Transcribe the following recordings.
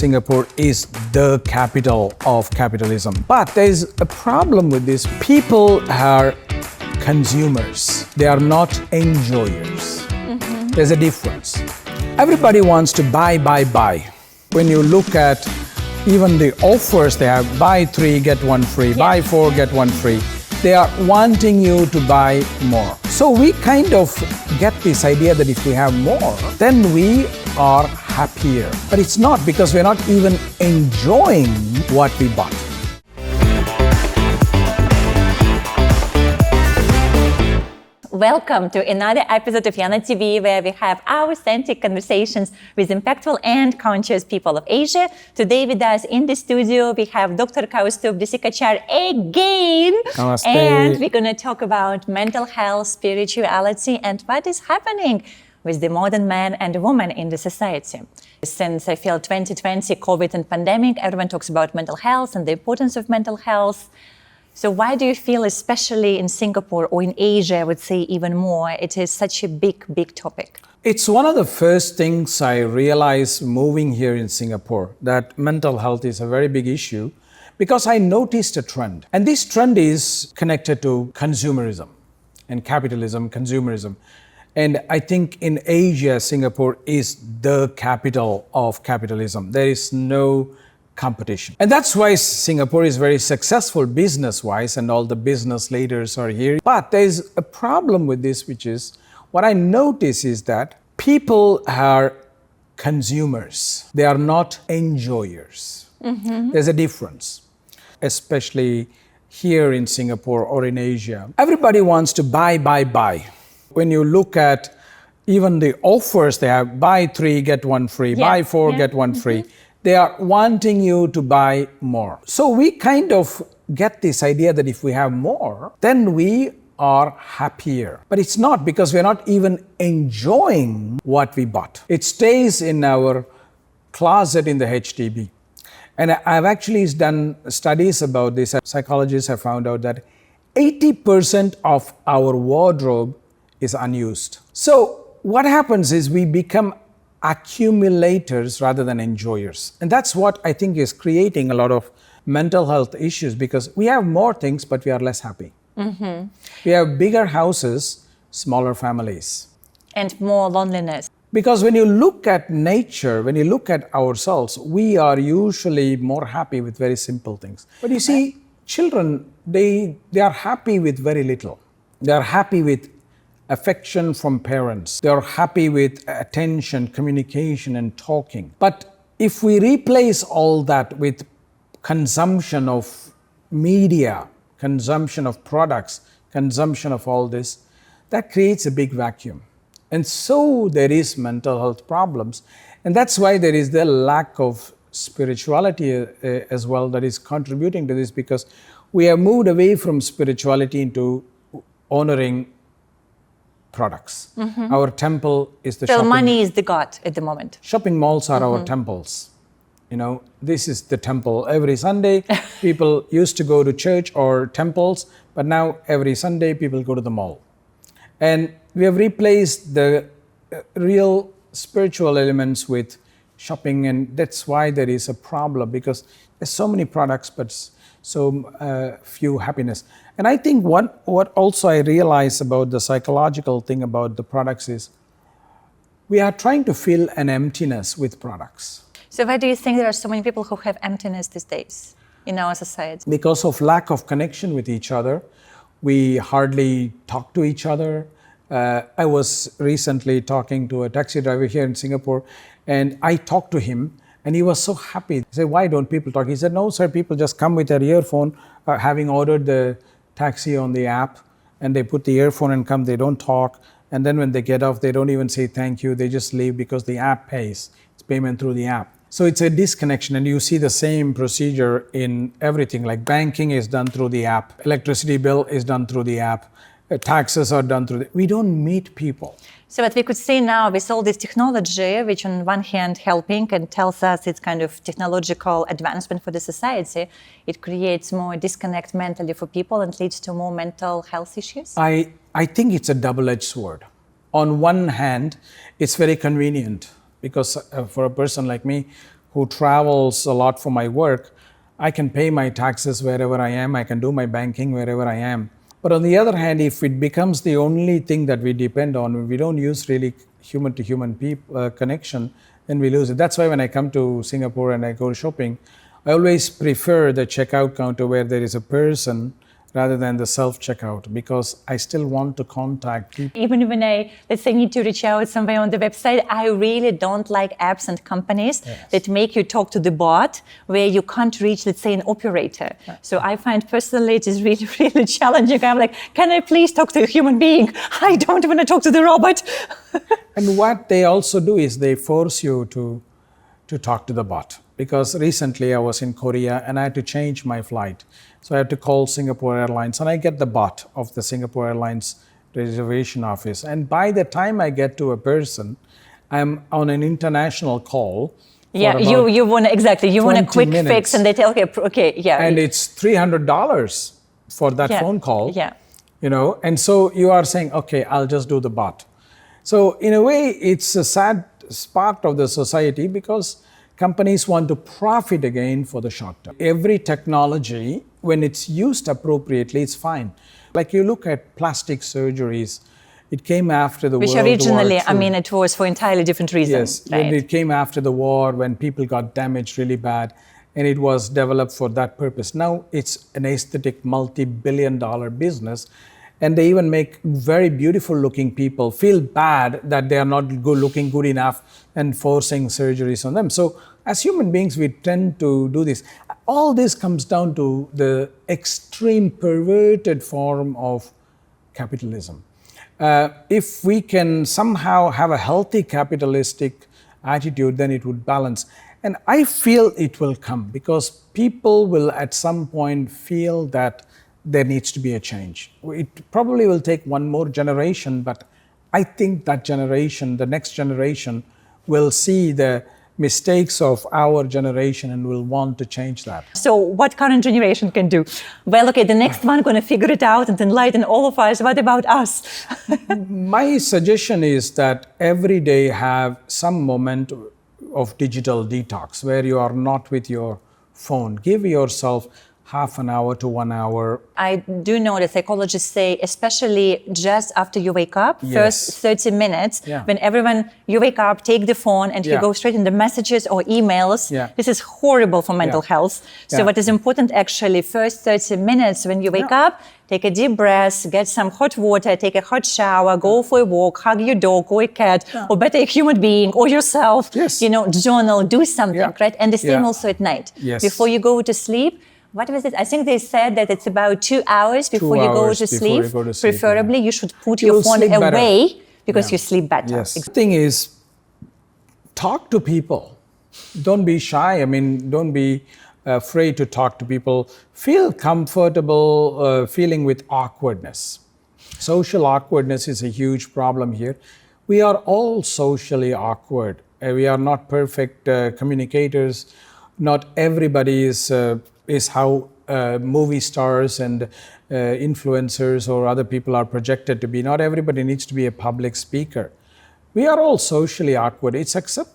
Singapore is the capital of capitalism. But there is a problem with this. People are consumers. They are not enjoyers. There's a difference. Everybody wants to buy. When you look at even the offers they have, buy 3, get 1 free, buy 4, get 1 free. They are wanting you to buy more. So we kind of get this idea that if we have more, then we are happier. But it's not, because we're not even enjoying what we bought. Welcome to another episode of YanaTV, where we have our authentic conversations with impactful and conscious people of Asia. Today with us in the studio, we have Dr. Kausthub Desikachar again. Namaste. And we're going to talk about mental health, spirituality, and what is happening with the modern man and woman in the society. Since I feel 2020, COVID and pandemic, everyone talks about mental health and the importance of mental health. So why do you feel, especially in Singapore or in Asia, I would say even more, it is such a big topic? It's one of the first things I realized moving here in Singapore, that mental health is a very big issue, because I noticed a trend. And this trend is connected to consumerism and capitalism, consumerism. And I think in Asia, Singapore is the capital of capitalism. There is no competition. And that's why Singapore is very successful business-wise, and all the business leaders are here. But there's a problem with this, which is, what I notice is that people are consumers. They are not enjoyers. There's a difference, especially here in Singapore or in Asia. Everybody wants to buy. When you look at even the offers they have, buy 3, get 1 free, buy 4, get 1 free. They are wanting you to buy more. So we kind of get this idea that if we have more, then we are happier. But it's not, because we're not even enjoying what we bought. It stays in our closet in the HDB. And I've actually done studies about this. Psychologists have found out that 80% of our wardrobe is unused. So what happens is we become accumulators rather than enjoyers. And that's what I think is creating a lot of mental health issues, because we have more things, but we are less happy. We have bigger houses, smaller families. And more loneliness. Because when you look at nature, when you look at ourselves, we are usually more happy with very simple things. But you see, children, they are happy with very little. They are happy with affection from parents. They are happy with attention, communication, and talking. But if we replace all that with consumption of media, consumption of products, consumption of all this, that creates a big vacuum. And so there is mental health problems. And that's why there is the lack of spirituality as well that is contributing to this, because we have moved away from spirituality into honoring products. Our temple is the shopping. So money is the god at the moment. Shopping malls are our temples. You know, this is the temple. Every Sunday, people used to go to church or temples, but now every Sunday, people go to the mall. And we have replaced the real spiritual elements with shopping, and that's why there is a problem, because there's so many products, but so few happiness. And I think what also I realize about the psychological thing about the products is, we are trying to fill an emptiness with products. So why do you think there are so many people who have emptiness these days in our society? Because of lack of connection with each other. We hardly talk to each other. I was recently talking to a taxi driver here in Singapore, and I talked to him, and he was so happy. He said, "Why don't people talk?" He said, "No, sir, people just come with their earphone, having ordered the taxi on the app, and they put the earphone and come, they don't talk. And then when they get off, they don't even say thank you, they just leave because the app pays. It's payment through the app." So it's a disconnection, and you see the same procedure in everything, like banking is done through the app, electricity bill is done through the app, taxes are done through we don't meet people. So what we could say now with all this technology, which on one hand helping and tells us it's kind of technological advancement for the society, it creates more disconnect mentally for people and leads to more mental health issues? I think it's a double-edged sword. On one hand, it's very convenient because for a person like me who travels a lot for my work, I can pay my taxes wherever I am. I can do my banking wherever I am. But on the other hand, if it becomes the only thing that we depend on, we don't use really human-to-human connection, then we lose it. That's why when I come to Singapore and I go shopping, I always prefer the checkout counter where there is a person rather than the self-checkout, because I still want to contact people. Even when I, let's say, need to reach out somewhere on the website, I really don't like apps and companies that make you talk to the bot where you can't reach, let's say, an operator. So I find personally it is really, really challenging. I'm like, can I please talk to a human being? I don't want to talk to the robot. And what they also do is they force you to talk to the bot. Because recently I was in Korea and I had to change my flight. So I had to call Singapore Airlines and I get the bot of the Singapore Airlines reservation office. And by the time I get to a person, I'm on an international call. Yeah, you want exactly. You want a quick minutes. fix, and they tell okay, yeah. And it's $300 for that phone call. Yeah. You know, and so you are saying, okay, I'll just do the bot. So in a way, it's a sad part of the society because companies want to profit again for the short term. Every technology, when it's used appropriately, it's fine. Like you look at plastic surgeries, it came after the World War II. Which originally, I mean, it was for entirely different reasons. Yes, right? when it came after the war, when people got damaged really bad, and it was developed for that purpose. Now it's an aesthetic multi-billion-dollar business, and they even make very beautiful looking people feel bad that they are not looking good enough and forcing surgeries on them. So as human beings, we tend to do this. All this comes down to the extreme perverted form of capitalism. If we can somehow have a healthy capitalistic attitude, then it would balance. And I feel it will come because people will at some point feel that there needs to be a change. It probably will take one more generation, but I think that generation, the next generation, will see the mistakes of our generation and will want to change that. So what current generation can do? Well, okay, the next one going to figure it out and enlighten all of us. What about us? My suggestion is that every day have some moment of digital detox where you are not with your phone. Give yourself half an hour to 1 hour. I do know that psychologists say, especially just after you wake up, first 30 minutes, when you wake up, take the phone and you go straight into messages or emails. This is horrible for mental health. So what is important actually, first 30 minutes when you wake up, take a deep breath, get some hot water, take a hot shower, go for a walk, hug your dog or a cat, or better a human being or yourself, journal, do something, right? And the same also at night. Before you go to sleep, what was it? I think they said that it's about 2 hours before you go to sleep. Preferably, you should put your phone away because you sleep better. Yes. The thing is, talk to people. Don't be shy. I mean, don't be afraid to talk to people. Feel comfortable feeling with awkwardness. Social awkwardness is a huge problem here. We are all socially awkward. We are not perfect communicators. Not everybody is how movie stars and influencers or other people are projected to be. Not everybody needs to be a public speaker. We are all socially awkward.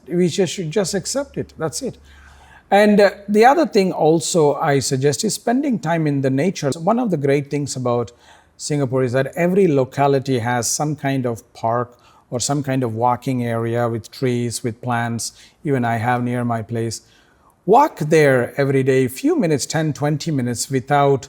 We should just accept it. That's it. And the other thing also I suggest is spending time in the nature. One of the great things about Singapore is that every locality has some kind of park or some kind of walking area with trees, with plants. Even I have near my place. Walk there every day, few minutes, 10, 20 minutes without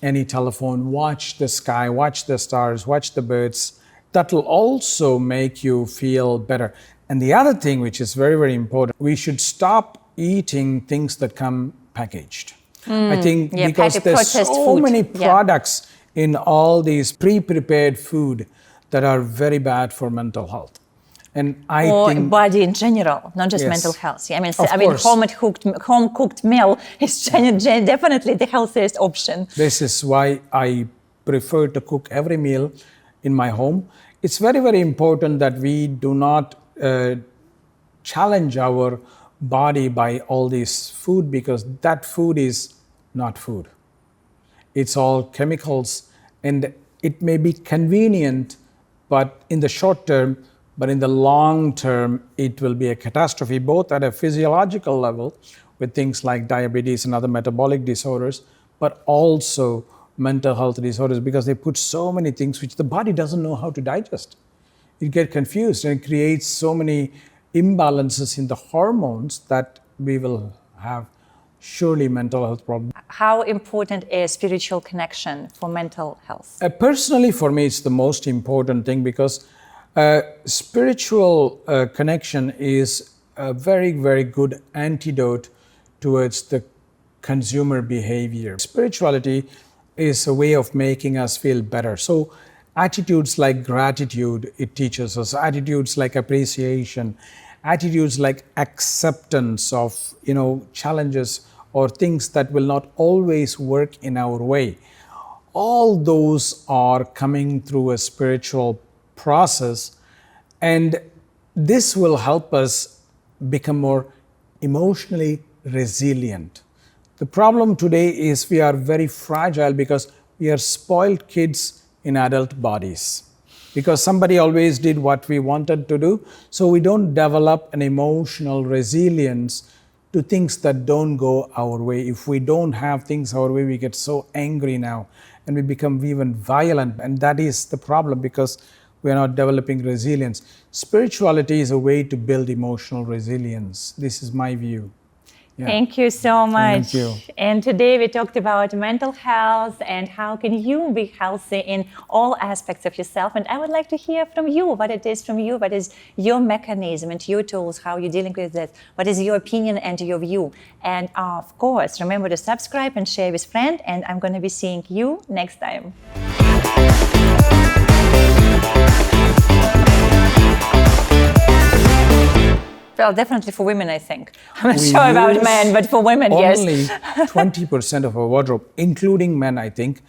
any telephone. Watch the sky, watch the stars, watch the birds. That will also make you feel better. And the other thing, which is very, very important, we should stop eating things that come packaged. I think because there's so many products in all these pre-prepared food that are very bad for mental health. And I think body in general, not just mental health. I mean, home cooked meal is definitely the healthiest option. This is why I prefer to cook every meal in my home. It's very, very important that we do not challenge our body by all this food, because that food is not food. It's all chemicals, and it may be convenient, but in the short term, but in the long term, it will be a catastrophe, both at a physiological level with things like diabetes and other metabolic disorders, but also mental health disorders, because they put so many things which the body doesn't know how to digest. It gets confused and it creates so many imbalances in the hormones that we will have surely mental health problems. How important is spiritual connection for mental health? Personally, for me, it's the most important thing, because spiritual connection is a very, very good antidote towards the consumer behavior. Spirituality is a way of making us feel better. So attitudes like gratitude, it teaches us. Attitudes like appreciation, attitudes like acceptance of, challenges or things that will not always work in our way. All those are coming through a spiritual process, and this will help us become more emotionally resilient. The problem today is we are very fragile because we are spoiled kids in adult bodies, because somebody always did what we wanted to do. So we don't develop an emotional resilience to things that don't go our way. If we don't have things our way, we get so angry now and we become even violent. And that is the problem, because we are not developing resilience. Spirituality is a way to build emotional resilience. This is my view. Yeah. Thank you so much. Thank you. And today we talked about mental health and how can you be healthy in all aspects of yourself. And I would like to hear from you what it is from you, what is your mechanism and your tools, how you're dealing with that, what is your opinion and your view. And of course, remember to subscribe and share with friends. And I'm going to be seeing you next time. Well, definitely for women, I think. I'm not sure about men, but for women, yes. Only 20% of our wardrobe, including men, I think,